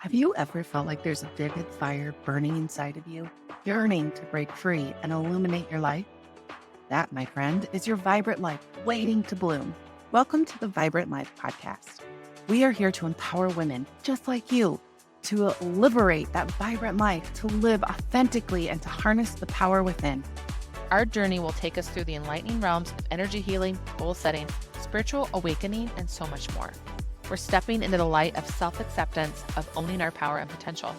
Have you ever felt like there's a vivid fire burning inside of you, yearning to break free and illuminate your life? That, my friend, is your vibrant life waiting to bloom. Welcome to the Vibrant Life Podcast. We are here to empower women just like you to liberate that vibrant life, to live authentically, and to harness the power within. Our journey will take us through the enlightening realms of energy healing, goal setting, spiritual awakening, and so much more. We're stepping into the light of self-acceptance, of owning our power and potential.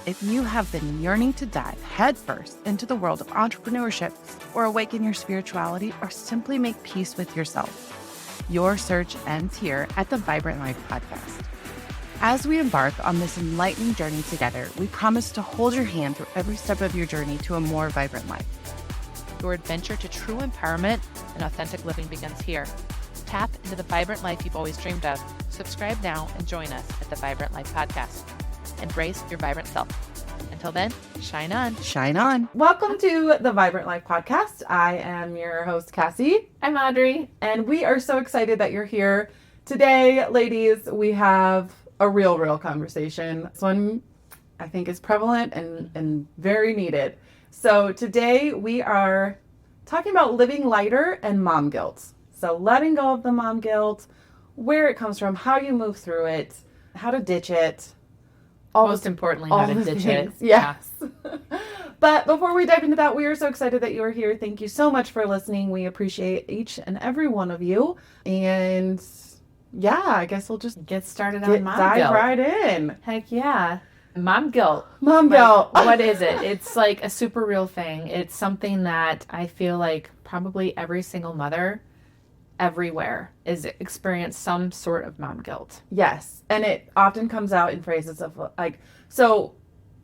If you have been yearning to dive headfirst into the world of entrepreneurship, or awaken your spirituality, or simply make peace with yourself, your search ends here at the Vibrant Life Podcast. As we embark on this enlightening journey together, we promise to hold your hand through every step of your journey to a more vibrant life. Your adventure to true empowerment and authentic living begins here. Tap into the vibrant life you've always dreamed of. Subscribe now and join us at the Vibrant Life Podcast. Embrace your vibrant self. Until then, shine on. Shine on. Welcome to the Vibrant Life Podcast. I am your host, Cassie. I'm Audrey. And we are so excited that you're here. Today, ladies, we have a real conversation. This one I think is prevalent and very needed. So today we are talking about living lighter and mom guilt. So letting go of the mom guilt, where it comes from, how you move through it, how to ditch it. Most importantly, how to ditch it. Yes. But before we dive into that, we are so excited that you are here. Thank you so much for listening. We appreciate each and every one of you. And yeah, I guess we'll just Get started on mom dive guilt. right in. Heck yeah. Mom guilt. Mom guilt. What is it? It's like a super real thing. It's something that I feel like probably every single mother everywhere is experience some sort of mom guilt. Yes. And it often comes out in phrases of like, so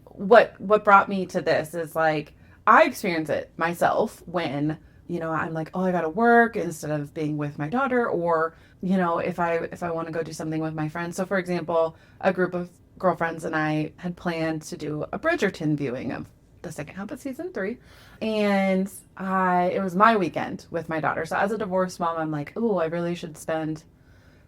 what brought me to this is like, I experience it myself when, I'm like, oh, I got to work instead of being with my daughter, or, if I want to go do something with my friends. So for example, a group of girlfriends and I had planned to do a Bridgerton viewing of the second half of season 3. And it was my weekend with my daughter. So as a divorced mom, I'm like, oh, I really should spend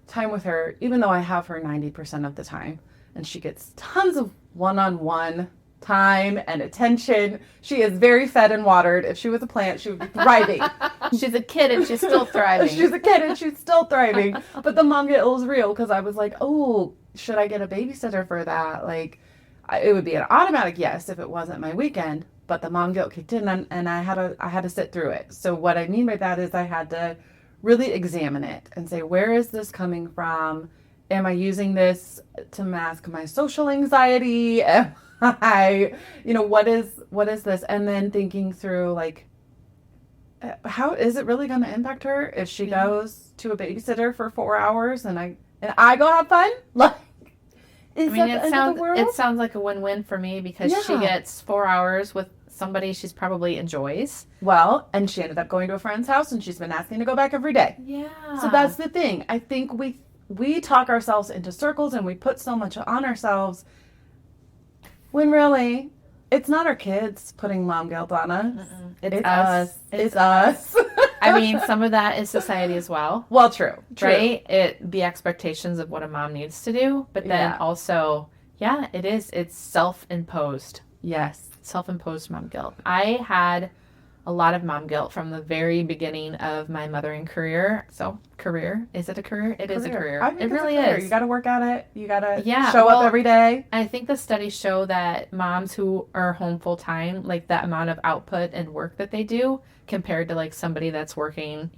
time with her, even though I have her 90% of the time. And she gets tons of one-on-one time and attention. She is very fed and watered. If she was a plant, she would be thriving. She's a kid and she's still thriving. She's a kid and she's still thriving. But the mom guilt was real because I was like, oh, should I get a babysitter for that? Like, it would be an automatic yes if it wasn't my weekend. But the mom guilt kicked in and I had to sit through it. So what I mean by that is I had to really examine it and say, where is this coming from? Am I using this to mask my social anxiety? Am I, what is this? And then thinking through like, how is it really going to impact her if she goes to a babysitter for 4 hours and I go have fun? Like, it sounds like a win-win for me because she gets 4 hours with somebody she's probably enjoys. Well, and she ended up going to a friend's house and she's been asking to go back every day. Yeah. So that's the thing. I think we talk ourselves into circles and we put so much on ourselves when really it's not our kids putting mom guilt on us. It's us. It's us. I mean, some of that is society as well. Well, true. Right? The expectations of what a mom needs to do, but then also, it is. It's self-imposed. Yes. Self-imposed mom guilt. I had a lot of mom guilt from the very beginning of my mothering career. So, is it a career? It is a career. I think it really is. You got to work at it. You got to show up every day. I think the studies show that moms who are home full time, like that amount of output and work that they do compared to like somebody that's working,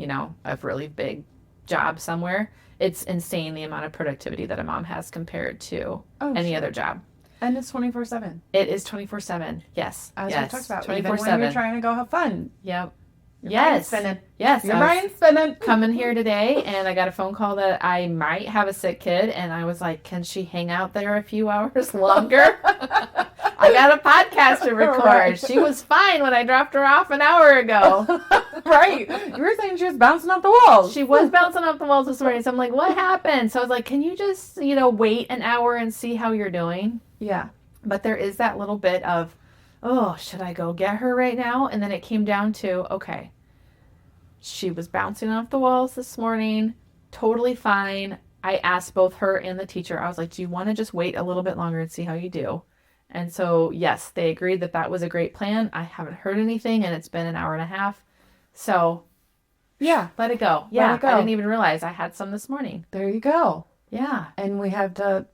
a really big job somewhere, it's insane the amount of productivity that a mom has compared to any other job. And it's 24/7. It is 24/7. Yes. As we talked about. 24/7. Even when you're trying to go have fun. Yep. Your brain's spinning. Yes. Your brain's spinning. Coming here today, and I got a phone call that I might have a sick kid, and I was like, can she hang out there a few hours longer? I got a podcast to record. Right. She was fine when I dropped her off an hour ago. Right. You were saying she was bouncing off the walls. She was bouncing off the walls this morning. So I'm like, what happened? So I was like, can you just, wait an hour and see how you're doing? Yeah. But there is that little bit of, oh, should I go get her right now? And then it came down to, okay, she was bouncing off the walls this morning, totally fine. I asked both her and the teacher, I was like, do you want to just wait a little bit longer and see how you do? And so, yes, they agreed that that was a great plan. I haven't heard anything, and it's been an hour and a half. So, Yeah. let it go. Let Yeah, it go. I didn't even realize I had some this morning. There you go. Yeah, And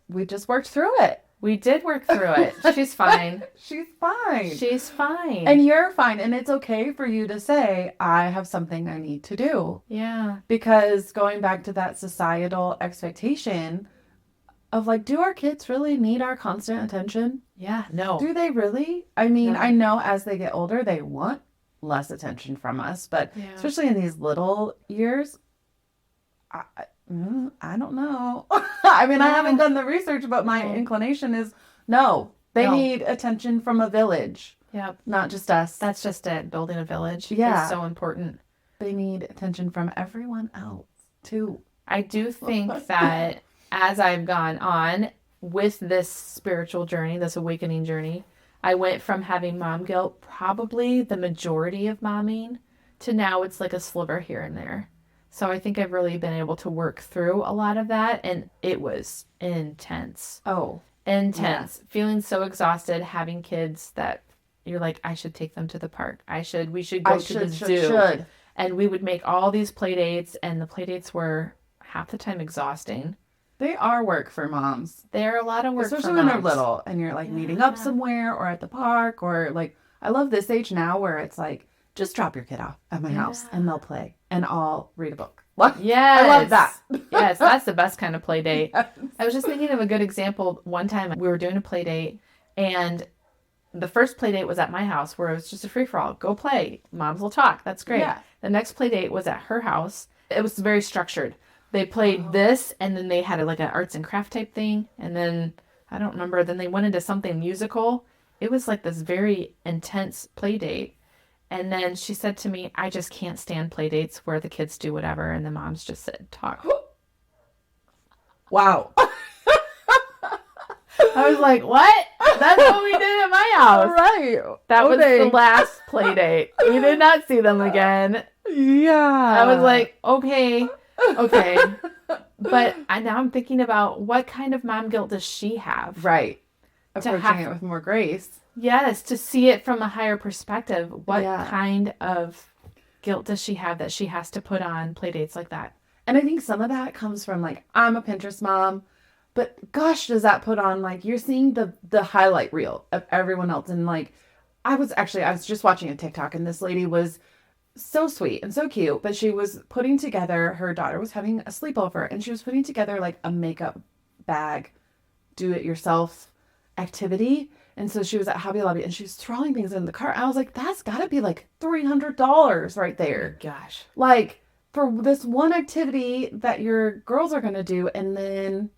we just worked through it. we did work through it. She's fine. She's fine. She's fine. And you're fine. And it's okay for you to say, I have something I need to do. yeah, Because going back to that societal expectation of like, do our kids really need our constant attention? yeah, no. Do they really? I mean, No. I know as they get older, they want less attention from us. But Yeah. especially in these little years, I don't know. I mean, I haven't done the research, but my No. inclination is no. They No. need attention from a village, Yep, not just us. that's just it. Building a village Yeah. is so important. They need attention from everyone else too. I do think that as I've gone on with this spiritual journey, this awakening journey, I went from having mom guilt, probably the majority of momming, to now it's like a sliver here and there. So I think I've really been able to work through a lot of that, and it was intense. Oh, Intense. Feeling so exhausted, having kids that you're like, I should take them to the park. we should go to the zoo. should. And we would make all these play dates, and the play dates were half the time exhausting. They are work for moms, They're a lot of work, especially for when they're moms. little and you're like meeting up Yeah. somewhere or at the park or like. I love this age now where it's like, just drop your kid off at my house Yeah. and they'll play and I'll read a book. Yes. I love that. Yes, that's the best kind of play date. Yes. I was just thinking of a good example. One time we were doing a play date, and the first play date was at my house where it was just a free-for-all. Go play. Moms will talk. That's great. Yeah. The next play date was at her house. It was very structured. They played this, and then they had like an arts and craft type thing. And then, I don't remember, then they went into something musical. It was like this very intense play date. And then she said to me, I just can't stand play dates where the kids do whatever and the moms just sit and talk. Wow. I was like, what? That's what we did at my house. Right. That was the dang. last play date. We did not see them again. Yeah. I was like, okay. But now I'm thinking about what kind of mom guilt does she have? right. To Approaching have- it with more grace. Yes, to see it from a higher perspective. What Yeah. kind of guilt does she have that she has to put on play dates like that? And I think some of that comes from like, I'm a Pinterest mom, but gosh, does that put on like, you're seeing the highlight reel of everyone else. And like, I was just watching a TikTok and this lady was so sweet and so cute, but she was putting together, her daughter was having a sleepover and she was putting together like a makeup bag, do it yourself activity. And so she was at Hobby Lobby and she was throwing things in the cart. I was like, that's gotta be like $300 right there. Gosh. Like for this one activity that your girls are going to do. And then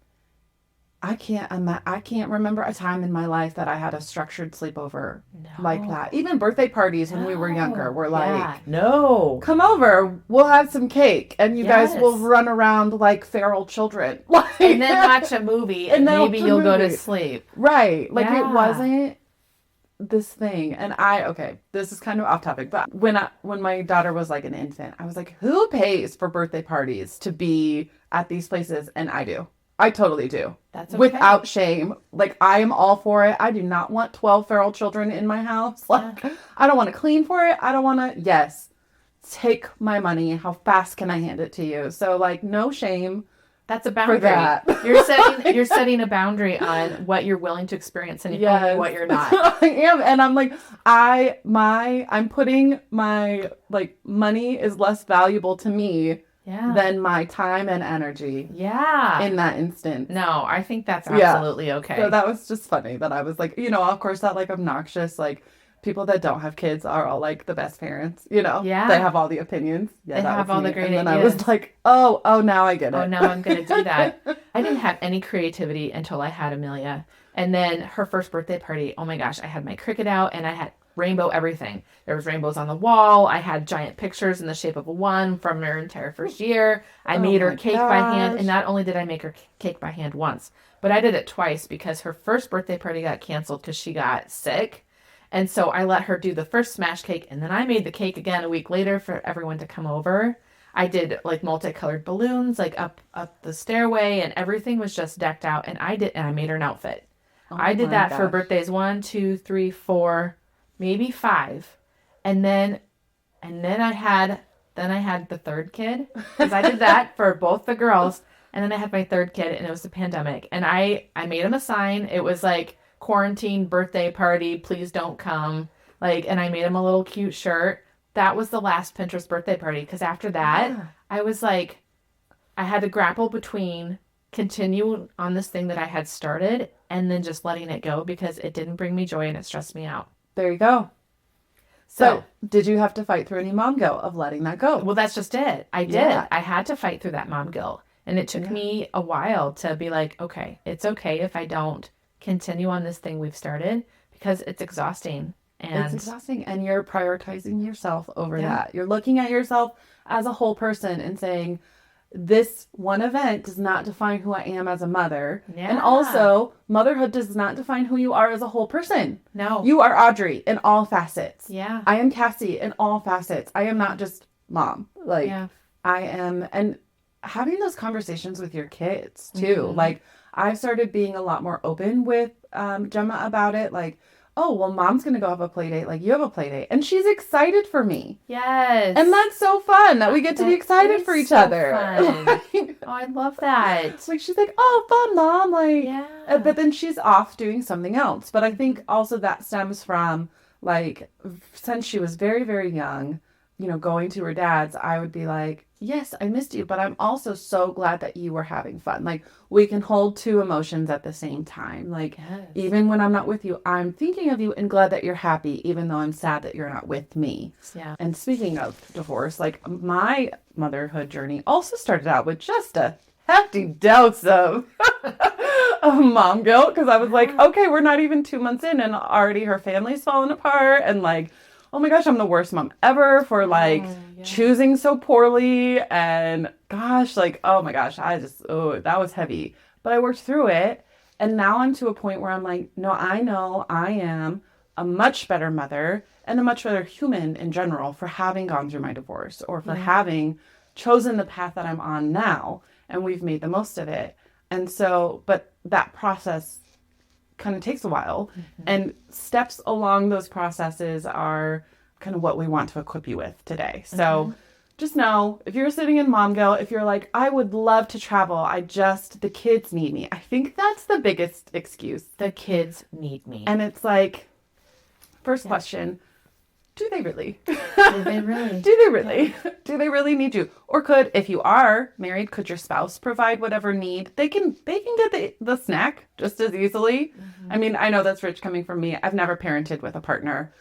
I can't remember a time in my life that I had a structured sleepover like that. Even birthday parties when we were younger were like, no. come over, we'll have some cake and you guys will Yes. run around like feral children. Like, And then watch a movie and then maybe watch a you'll go to movie. sleep. right. Like Yeah. it wasn't this thing. And okay, this is kind of off topic, but when my daughter was like an infant, I was like, who pays for birthday parties to be at these places? And I do. I totally do. That's okay. Without shame. Like, I am all for it. I do not want 12 feral children in my house. Like, I don't want to clean for it. I don't want to, yes, take my money. How fast can I hand it to you? So, like, no shame. That's a boundary. For that. You're setting a boundary on what you're willing to experience and only what you're not. I am. And I'm like, I'm putting my, like, money is less valuable to me Yeah. than my time and energy Yeah. in that instance. No, I think that's Yeah. absolutely okay. So that was just funny that I was like, of course that like obnoxious, like people that don't have kids are all like the best parents, Yeah. They have all the opinions. Yeah, They that have was all me. the great And then ideas. I was like, oh, now I get it. Oh, now I'm going to do that. I didn't have any creativity until I had Amelia. And then her first birthday party, oh my gosh, I had my Cricut out and I had rainbow everything. There was rainbows on the wall. I had giant pictures in the shape of a one from her entire first year. I made her my cake by hand. gosh. And not only did I make her cake by hand once, but I did it twice because her first birthday party got canceled because she got sick. And so I let her do the first smash cake, and then I made the cake again a week later for everyone to come over. I did like multicolored balloons like up the stairway, and everything was just decked out. And I made her an outfit. Oh I did my that for gosh. birthdays 1, 2, 3, 4, maybe 5. And then I had the third kid, because I did that for both the girls. And then I had my third kid, and it was the pandemic. And I made him a sign. It was like, quarantine birthday party, please don't come. Like, and I made him a little cute shirt. That was the last Pinterest birthday party, because after that, Yeah. I was like, I had to grapple between continue on this thing that I had started and then just letting it go, because it didn't bring me joy and it stressed me out. There you go. So, But did you have to fight through any mom guilt of letting that go? well, that's just it. I did. Yeah. I had to fight through that mom guilt. And it took me a while to be like, okay, it's okay if I don't continue on this thing we've started, because it's exhausting. And It's exhausting, and you're prioritizing yourself over Yeah. that. You're looking at yourself as a whole person and saying, this one event does not define who I am as a mother. And Yeah. also, motherhood does not define who you are as a whole person. no. You are Audrey in all facets. Yeah. I am Cassie in all facets. I am not just mom. Like, Yeah. I am, and having those conversations with your kids too. Mhm. Like, I've started being a lot more open with Gemma about it. Like, oh, well, mom's going to go have a play date. Like, you have a play date. And she's excited for me. Yes. And that's so fun that we get to be That excited is for each so other. fun. Like, Oh, I love that. like, she's like, oh, fun, mom. Like, Yeah. but then she's off doing something else. But I think also that stems from, like, since she was very, very young, you know, going to her dad's, I would be like, yes, I missed you, but I'm also so glad that you were having fun. Like, we can hold two emotions at the same time. Like, Yes. even when I'm not with you, I'm thinking of you and glad that you're happy, even though I'm sad that you're not with me. Yeah. And speaking of divorce, like, my motherhood journey also started out with just a hefty dose of mom guilt, because I was like, okay, we're not even 2 months in and already her family's falling apart, and like, oh my gosh, I'm the worst mom ever for like yeah. choosing so poorly, and gosh, like, oh my gosh, that was heavy. But I worked through it, and now I'm to a point where I'm like, no, I know I am a much better mother and a much better human in general for having gone through my divorce, or for having chosen the path that I'm on now, and we've made the most of it. And so, but that process kind of takes a while, and steps along those processes are kind of what we want to equip you with today. So just know, if you're sitting in mom guilt, if you're like, I would love to travel, the kids need me. I think that's the biggest excuse. The kids need me. And it's like, first question, do they really? Do they really? Do they really? Do they really need you? Or could, if you are married, could your spouse provide whatever need? They can get the snack just as easily. I mean, I know that's rich coming from me. I've never parented with a partner.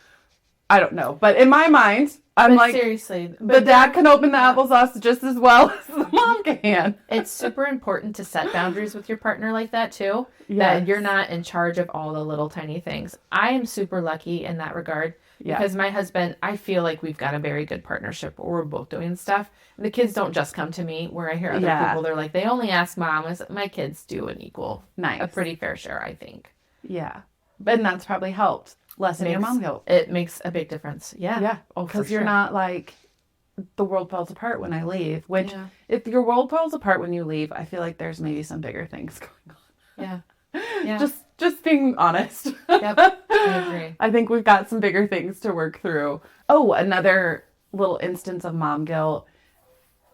I don't know. But in my mind, I'm But like, seriously, the dad can open the applesauce just as well as the mom can. it's super important to set boundaries with your partner like that too. Yes. That you're not in charge of all the little tiny things. I am super lucky in that regard. Yeah. Because my husband, I feel like we've got a very good partnership where we're both doing stuff. The kids don't just come to me, where I hear other people, they're like, they only ask mom. My kids do an equal, Nice. a pretty fair share, I think. Yeah. And that's probably helped lessen your mom guilt. It makes a big difference. Yeah. Yeah. Oh, for Because you're sure. not like, the world falls apart when I leave. Which, Yeah. if your world falls apart when you leave, I feel like there's maybe some bigger things going on. Yeah. Yeah. Just being honest. Yep. I agree. I think we've got some bigger things to work through. Oh, another little instance of mom guilt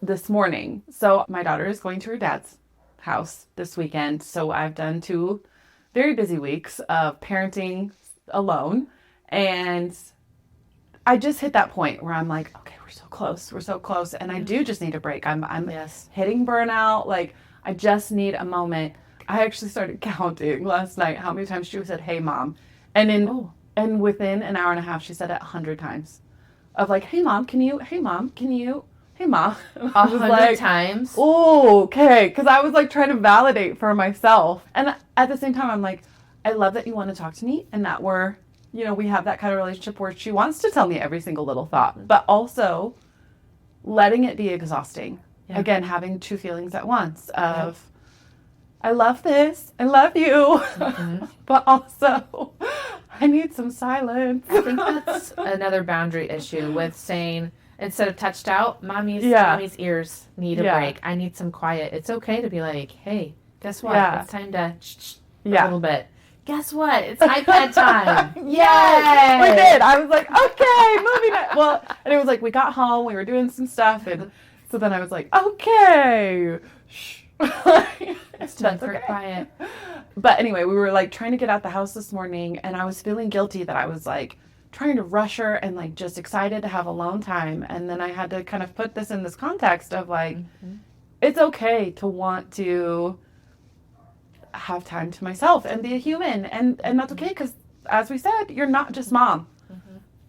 this morning. So my daughter is going to her dad's house this weekend. So I've done 2 very busy weeks of parenting alone. And I just hit that point where I'm like, okay, we're so close. We're so close. And I do just need a break. I'm Yes. hitting burnout. Like, I just need a moment. I actually started counting last night how many times she said, hey, mom. And within an hour and a half, she said it 100 times. Of like, hey, mom, can you? Hey, mom, can you? Hey, mom. I was 100 times. oh, okay. Because I was like trying to validate for myself. And at the same time, I'm like, I love that you want to talk to me and that we have that kind of relationship where she wants to tell me every single little thought, but also letting it be exhausting. Yeah. Again, having 2 feelings at once of, I love this, I love you, but also I need some silence. I think that's another boundary issue with saying, instead of touched out, mommy's ears need a break. I need some quiet. It's okay to be like, hey, guess what? It's time to a little bit. Guess what? It's iPad time. Yay! We did. I was like, okay, moving on. Well, and it was like, we got home, we were doing some stuff, and so then I was like, okay, shh. It's time for quiet. But anyway, we were like trying to get out the house this morning, and I was feeling guilty that I was like trying to rush her and like just excited to have alone time. And then I had to kind of put this in this context of like, it's okay to want to have time to myself and be a human, and that's okay, because as we said, you're not just mom.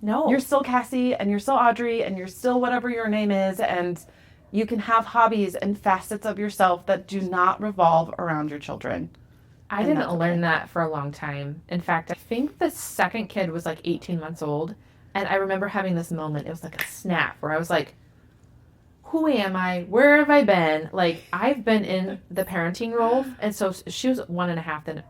No, you're still Cassie, and you're still Audrey, and you're still whatever your name is, and you can have hobbies and facets of yourself that do not revolve around your children. I didn't learn that for a long time. In fact, I think the second kid was like 18 months old, and I remember having this moment. It was like a snap where I was like, who am I? Where have I been? Like, I've been in the parenting role. And so she was 1.5. Then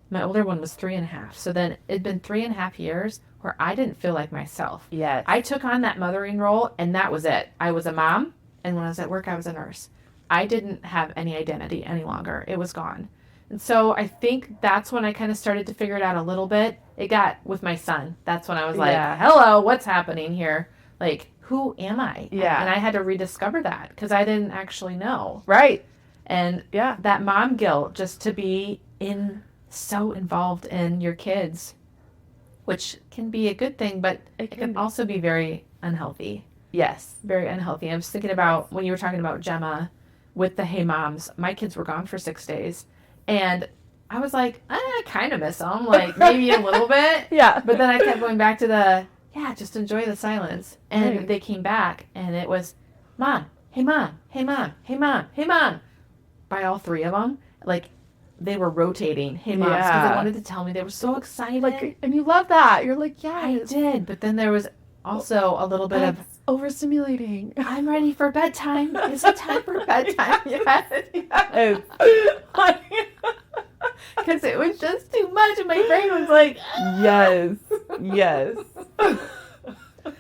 my older one was 3.5. So then it'd been 3.5 years where I didn't feel like myself. Yes. I took on that mothering role, and that was it. I was a mom, and when I was at work, I was a nurse. I didn't have any identity any longer. It was gone. And so I think that's when I kind of started to figure it out a little bit. It got with my son. That's when I was like, hello, what's happening here? Like, who am I? Yeah. And I had to rediscover that because I didn't actually know. Right. And that mom guilt, just to be so involved in your kids, which can be a good thing, but it can also be very unhealthy. Yes. Very unhealthy. I was thinking about when you were talking about Gemma with the Hey Moms, my kids were gone for 6 days. And I was like, I kind of miss them, like maybe a little bit. Yeah. But then I kept going back to just enjoy the silence. And they came back, and it was, Mom, hey Mom, hey Mom, hey Mom, hey Mom. By all three of them, like they were rotating, hey Moms, because they wanted to tell me. They were so excited. Like, and you love that. You're like, I did. But then there was also a little bit of overstimulating. I'm ready for bedtime. Is it time for bedtime? Yes. Because it was just too much, and my brain was like, yes.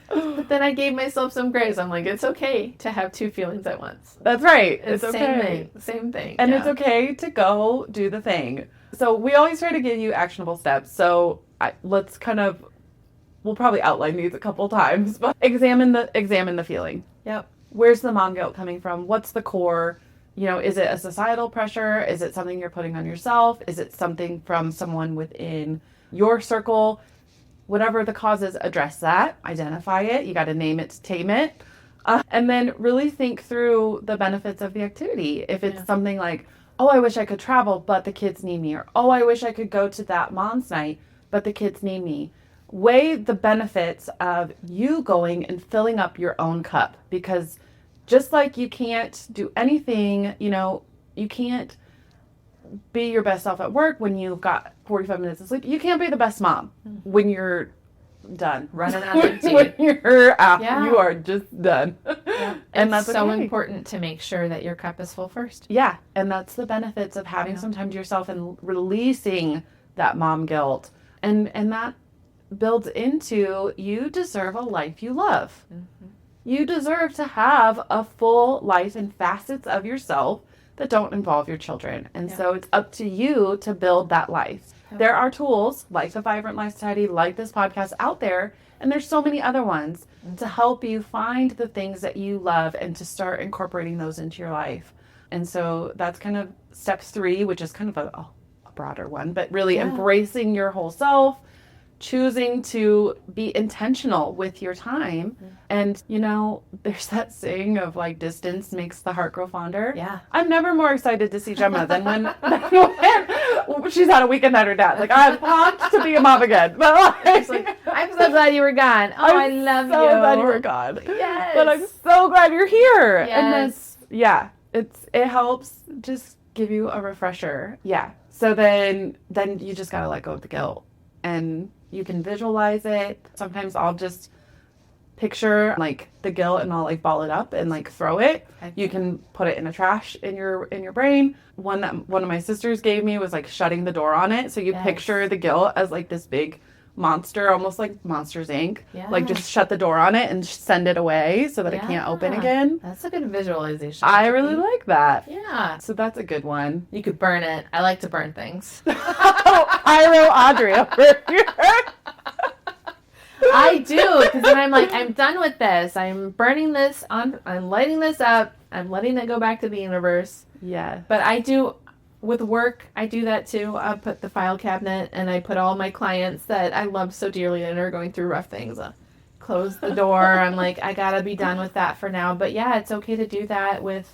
But then I gave myself some grace. I'm like, it's okay to have two feelings at once. That's right. It's okay. Same thing. And it's okay to go do the thing. So we always try to give you actionable steps. So let's we'll probably outline these a couple times, but examine the feeling. Yep. Where's the mom guilt coming from? What's the core? Is it a societal pressure? Is it something you're putting on yourself? Is it something from someone within your circle? Whatever the cause is, address that, identify it. You got to name it to tame it. And then really think through the benefits of the activity. If it's something like, oh, I wish I could travel, but the kids need me. Or, oh, I wish I could go to that mom's night, but the kids need me. Weigh the benefits of you going and filling up your own cup. Because just like you can't do anything, you can't be your best self at work when you've got 45 minutes of sleep. You can't be the best mom when you're done. Running on empty. When you're out, you are just done. Yeah. And that's that's so okay. important to make sure that your cup is full first. Yeah, and that's the benefits of having some time to yourself and releasing that mom guilt. And that builds into, you deserve a life you love. Mm-hmm. You deserve to have a full life and facets of yourself that don't involve your children. And so it's up to you to build that life. Yeah. There are tools like the Vibrant Life Society, like this podcast out there, and there's so many other ones to help you find the things that you love and to start incorporating those into your life. And so that's kind of step 3, which is kind of a broader one, but really embracing your whole self, choosing to be intentional with your time. And, there's that saying of like, distance makes the heart grow fonder. Yeah. I'm never more excited to see Gemma than when she's had a weekend at her dad. Like, I'm pumped to be a mom again. But I'm so glad you were gone. Oh, I love you. I'm so glad you were gone. Yes. But I'm so glad you're here. Yes. And it helps just give you a refresher. Yeah. So then you just got to let go of the guilt. And you can visualize it. Sometimes I'll just picture like the guilt and I'll like ball it up and like throw it. Okay. You can put it in a trash in your brain. One of my sisters gave me was like shutting the door on it. So you picture the guilt as like this big monster, almost like Monsters Inc. Yeah. Like just shut the door on it and send it away so that it can't open again. That's a good visualization. I really like that. Yeah. So that's a good one. You could burn it. I like to burn things. I Audrey over here. I do, because then I'm like, I'm done with this. I'm burning this on. I'm lighting this up. I'm letting it go back to the universe. Yeah. But I do, with work, I do that too. I put the file cabinet and I put all my clients that I love so dearly and are going through rough things. Close the door. I'm like, I gotta be done with that for now. But yeah, it's okay to do that with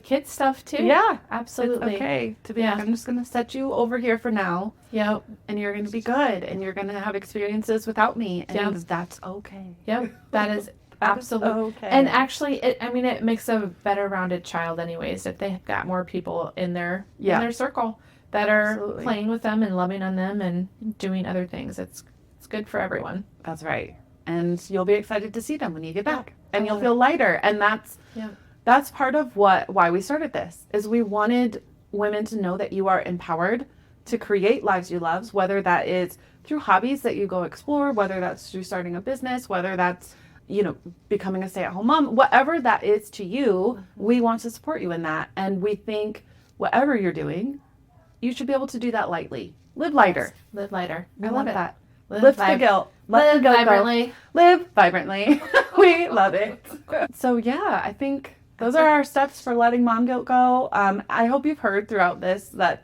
kids stuff too. Yeah, absolutely. It's okay to be like, I'm just gonna set you over here for now. Yep. And you're gonna be good, and you're gonna have experiences without me, and that's okay. Yep. That is absolutely okay. And actually, it makes a better rounded child, anyways. If they've got more people in their circle that are playing with them and loving on them and doing other things, it's good for everyone. That's right. And you'll be excited to see them when you get back, and you'll feel lighter. And that's part of why we started this, is we wanted women to know that you are empowered to create lives you love, whether that is through hobbies that you go explore, whether that's through starting a business, whether that's, becoming a stay-at-home mom, whatever that is to you, we want to support you in that. And we think whatever you're doing, you should be able to do that lightly. Live lighter. Yes. Live lighter. I love love that. Lift the guilt. Live vibrantly. Live vibrantly. We love it. So yeah, I think those are our steps for letting mom guilt go. I hope you've heard throughout this that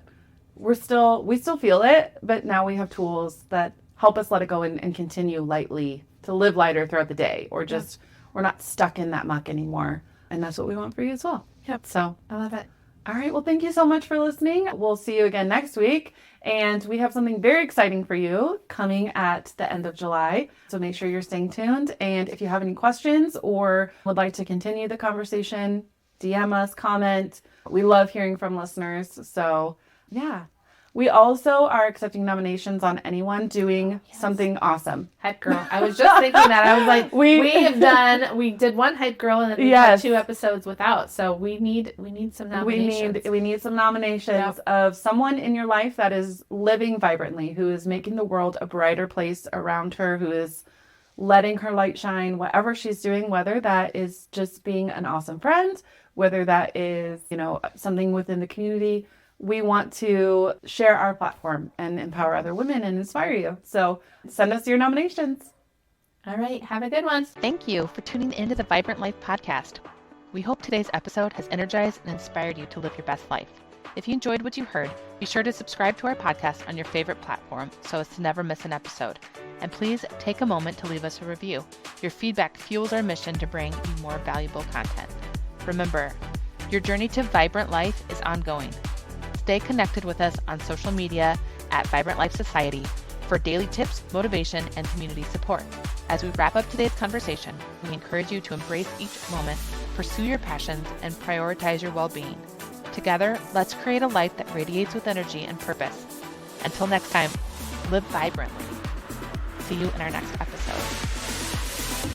we still feel it, but now we have tools that help us let it go and continue lightly to live lighter throughout the day, or just we're not stuck in that muck anymore. And that's what we want for you as well. Yep. So I love it. All right. Well, thank you so much for listening. We'll see you again next week. And we have something very exciting for you coming at the end of July. So make sure you're staying tuned. And if you have any questions or would like to continue the conversation, DM us, comment. We love hearing from listeners. So yeah. We also are accepting nominations on anyone doing something awesome. Hype Girl. I was just thinking that. I was like, we did one Hype Girl and then we had 2 episodes without. So we need some nominations. We need some nominations of someone in your life that is living vibrantly, who is making the world a brighter place around her, who is letting her light shine, whatever she's doing, whether that is just being an awesome friend, whether that is, something within the community. We want to share our platform and empower other women and inspire you. So send us your nominations. All right. Have a good one. Thank you for tuning into the Vibrant Life podcast. We hope today's episode has energized and inspired you to live your best life. If you enjoyed what you heard, be sure to subscribe to our podcast on your favorite platform so as to never miss an episode. And please take a moment to leave us a review. Your feedback fuels our mission to bring you more valuable content. Remember, your journey to vibrant life is ongoing. Stay connected with us on social media at Vibrant Life Society for daily tips, motivation, and community support. As we wrap up today's conversation, we encourage you to embrace each moment, pursue your passions, and prioritize your well-being. Together, let's create a life that radiates with energy and purpose. Until next time, live vibrantly. See you in our next episode.